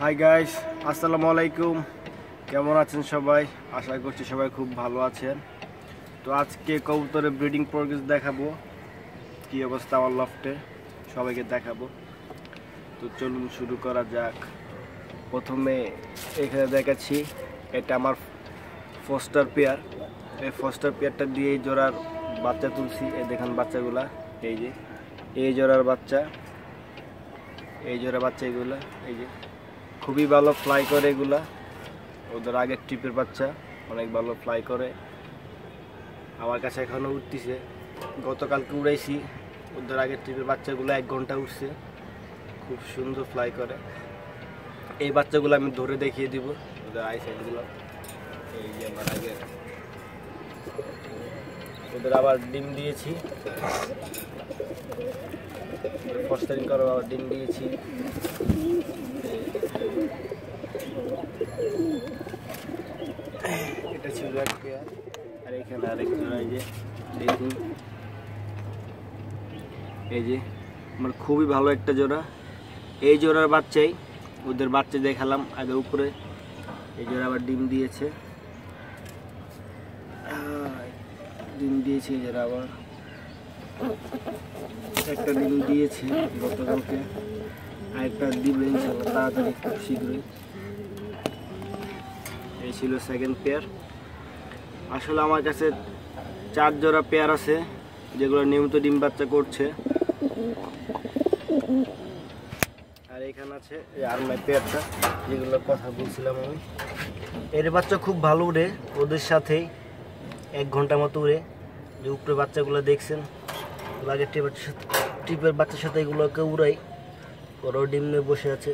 Hi guys, আসসালামু আলাইকুম। কেমন আছেন সবাই? আশা করছি সবাই খুব ভালো আছেন। তো আজকে কবুতরের ব্রিডিং প্রোগ্রেস দেখাবো, কি অবস্থা আমার লফটে সবাইকে দেখাবো। তো চলুন শুরু করা যাক। প্রথমে এখানে দেখাচ্ছি, এটা আমার ফস্টার পেয়ার। এই ফস্টার পেয়ারটা দিয়ে জোড়ার বাচ্চা তুলছি। এই দেখেন বাচ্চাগুলা, এই যে এই জোড়ার বাচ্চা, এই জোড়া বাচ্চা, এগুলা এই যে খুবই ভালো ফ্লাই করে। এগুলা ওদের আগের ট্রিপের বাচ্চা, অনেক ভালো ফ্লাই করে। আমার কাছে এখনও উঠতেছে, গতকালকে উড়াইছি। ওদের আগের ট্রিপের বাচ্চাগুলো 1 ঘন্টা উঠছে, খুব সুন্দর ফ্লাই করে। এই বাচ্চাগুলো আমি ধরে দেখিয়ে দিব, ওদের আই সাইডগুলো। এই যে আমার আগের, ওদের আবার ডিম দিয়েছি, ফস্টারিং করো, আবার ডিম দিয়েছি। এটা ছিল এক পেয়ার, আর এখানে আরেক জোড়া। এই যে দেখুন, এই যে আমার খুবই ভালো একটা জোড়া। এই জোড়ার বাচ্চাই, ওদের বাচ্চা দেখালাম আগে উপরে। এই জোড়া আবার ডিম দিয়েছে, এই জোড়া আবার একটা ডিম দিয়েছে গতকালকে, আরেকটা দিবে ইনশাআল্লাহ তাড়াতাড়ি, খুব শীঘ্রই। এই ছিল সেকেন্ড পেয়ার। আসলে আমার কাছে 4 জোড়া পেয়ার আছে, যেগুলো নিয়মিত ডিম বাচ্চা করছে। আর এখানে আছে আর মাই পেয়ারটা, যেগুলো কথা বলছিলাম আমি। এর বাচ্চা খুব ভালো উড়ে, ওদের সাথেই 1 ঘন্টা মতো উড়ে। যে উপরে বাচ্চাগুলো দেখছেন, আগের টিপের বাচ্চার সাথে এগুলোকে উড়াই। ওরাও ডিম নিয়ে বসে আছে,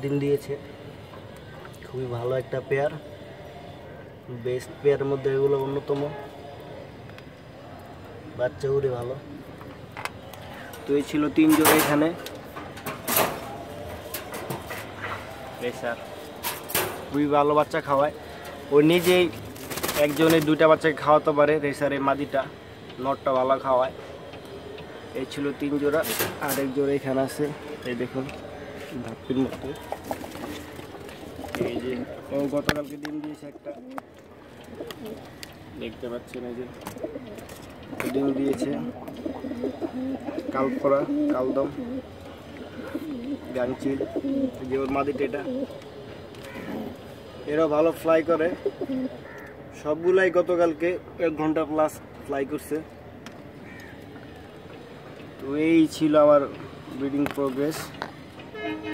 ডিম দিয়েছে। খুবই ভালো একটা পেয়ার, বেস্ট পেয়ারের মধ্যে এগুলো অন্যতম। বাচ্চা উড়ে ভালো। তো এই ছিল 3 জোড়া এখানে। স্যার খুবই ভালো বাচ্চা খাওয়ায়, ও নিজেই একজনে 2টা বাচ্চাকে খাওয়াতে পারে। রেসার এই মাদিটা, নটটা ভালো খাওয়ায়। এই ছিল 3 জোড়া, আর 1 জোড়া এখানে আছে। এই দেখুন ধাপির মতো, এই যে ও গতকালকে ডিম দিয়েছে একটা, দেখতে পাচ্ছেন। এই যে ডিম দিয়েছে, কালপরা, কালদম, গাংচিল। যে ওর মাদিটা, এটা এরাও ভালো ফ্লাই করে। সবগুলাই গতকালকে 1 ঘন্টা প্লাস ফ্লাই করছে। তো এই ছিল আমার ব্রিডিং প্রোগ্রেস।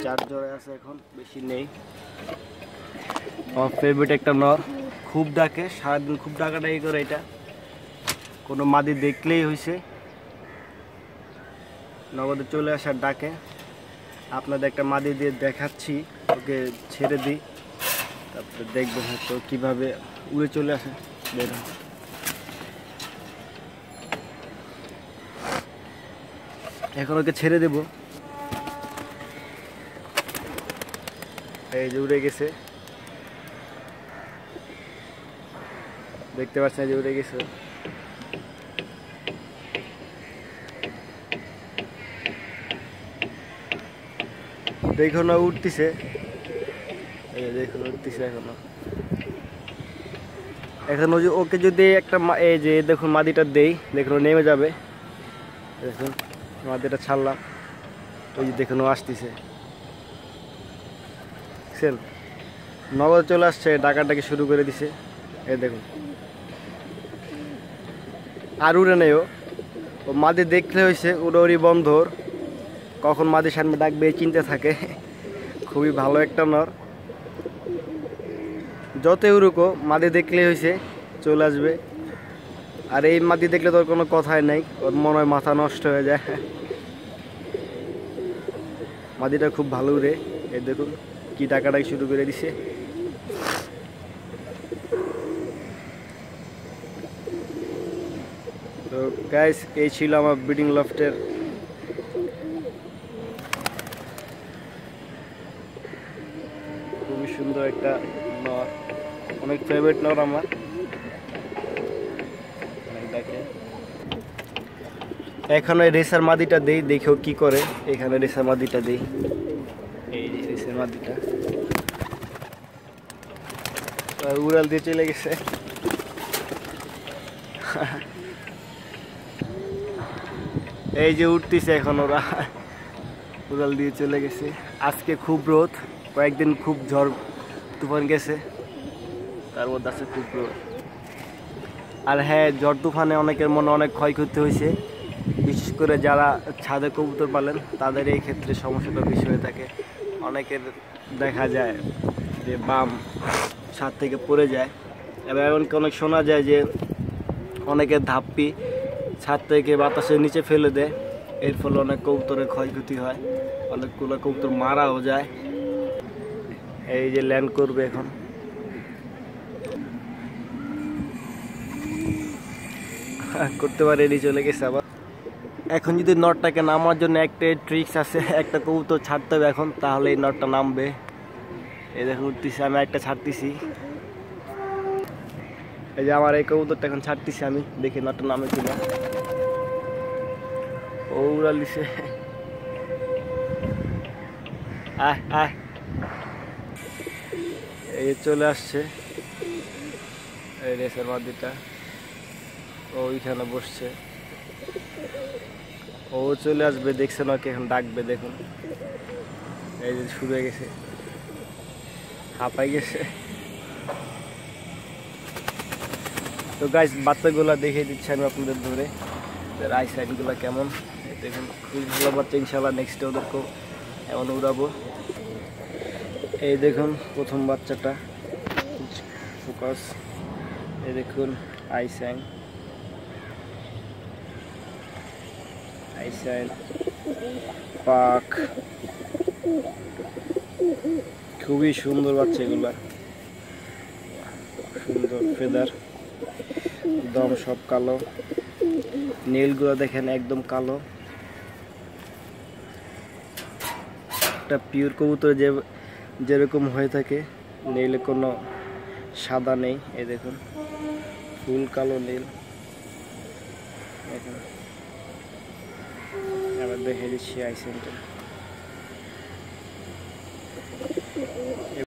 4 জোড়া আছে এখন, বেশি নেই। আমার ফেভারিট একটা নর, খুব ডাকে সারাদিন, খুব ডাকাডাকি করে। এটা কোনো মাদি দেখলেই হয়েছে নগদে চলে আসার ডাকে। আপনাদের একটা মাদি দিয়ে দেখাচ্ছি, ওকে ছেড়ে দিই, তারপরে দেখবেন হয়তো কীভাবে উড়ে চলে আসে। দেখুন, এখন ওকে ছেড়ে দেব। এই যে উড়ে গেছে, দেখতে পাচ্ছেন যে উড়ে গেছে। দেখুন না উঠতেছে, এই দেখুন উঠতেছে এখনো। এখন ওকে যদি একটা এই যে দেখুন মাদিটা দেই, দেখুন নেমে যাবে। দেখুন মাদিটা ছাড়লাম, ওই যে দেখুন ও আসতেছে, দেখছেন নগদ চলে আসছে, ডাকাটাকে শুরু করে দিছে। এই দেখুন, আর উড়ে নেই ও মাদি দেখলে হয়েছে উড়ি বন্ধর, কখন মাদির সামনে ডাকবে চিনতে থাকে। খুবই ভালো একটা নর, যতই উড়ুকো মাদি দেখলে হয়েছে চলে আসবে। আর এই মাদি দেখলে তোর কোনো কথাই নাই, ওর মনে হয় মাথা নষ্ট হয়ে যায়। মাদিটা খুব ভালো উড়ে। এই দেখুন কি ডাকাডাকি শুরু করে দিছে। তো গাইস, এই ছিল আমার ব্রিডিং লফটের খুবই সুন্দর একটা নর, অনেক ফেভারিট নর আমার। এখন ওই রেসার মাদিটা দেই, দেখেও কি করে। এখানে রেসার মাদিটা দেই, এই যে রেসের মাদিটা উড়াল দিয়ে চলে গেছে। এই যে উঠতেছে এখন ওরা, উড়াল দিয়ে চলে গেছে। আজকে খুব রোদ, কয়েকদিন খুব ঝড় তুফান গেছে, তার মধ্যে আছে খুব রোদ। আর হ্যাঁ, ঝড় তুফানে অনেকের মনে অনেক ক্ষয়ক্ষতি হয়েছে, বিশেষ করে যারা ছাদে কবুতর পালেন তাদের এই ক্ষেত্রে সমস্যাটা বেশি হয়ে থাকে। অনেকের দেখা যায় যে বাম ছাদ থেকে পড়ে যায়, এবং এমনকি অনেক শোনা যায় যে অনেকের ধাপ্পি ছাদ থেকে বাতাসের নিচে ফেলে দেয়, এর ফলে অনেক কবুতরের ক্ষয়ক্ষতি হয়, অনেকগুলো কবুতর মারাও যায়। এই যে ল্যান্ড করবে এখন, করতে পারেনি, চলে গেছে আবার। এখন যদি নটটাকে নামার জন্য একটা ট্রিক্স আছে, একটা কবুতর ছাড়তে হবে এখন, তাহলে এই নটটা নামবে। এই দেখুন উঠতেছি, আমি একটা ছাড়তেছি। এই যে আমার এই কবুতরটা এখন ছাড়তেছি আমি, দেখি নটটা নামে কিনা। ও উড়ালিছে, আয় আয়, এই চলে আসছে এই রেসের মাদিটা, ওইখানে বসছে। ও চলে আসবে, দেখছে না কি এখন ডাকবে, দেখুন এই যে শুরু হয়ে গেছে, হাঁপাই গেছে। তো গাইস, বাচ্চাগুলো দেখিয়ে দিচ্ছি আমি আপনাদের ধরে, আই সাইনগুলো কেমন দেখুন, খুবই ভালো বাচ্চা। ইনশাল্লাহ নেক্সটে ওদেরকেও এমন উড়াবো। এই দেখুন প্রথম বাচ্চাটা, ফোকাস, এই দেখুন আইসাইন, আইসাইন পাক, খুবই সুন্দর বাচ্চা এগুলা, সুন্দর ফেদার, দম সব কালো, নীলগুলো দেখেন একদম কালো। একটা পিওর কবুতর যেরকম হয়ে থাকে, নীলে কোনো সাদা নেই, এই দেখুন ফুল কালো নীল। দেখুন আবার দেখে দিচ্ছি আইসেন্টা।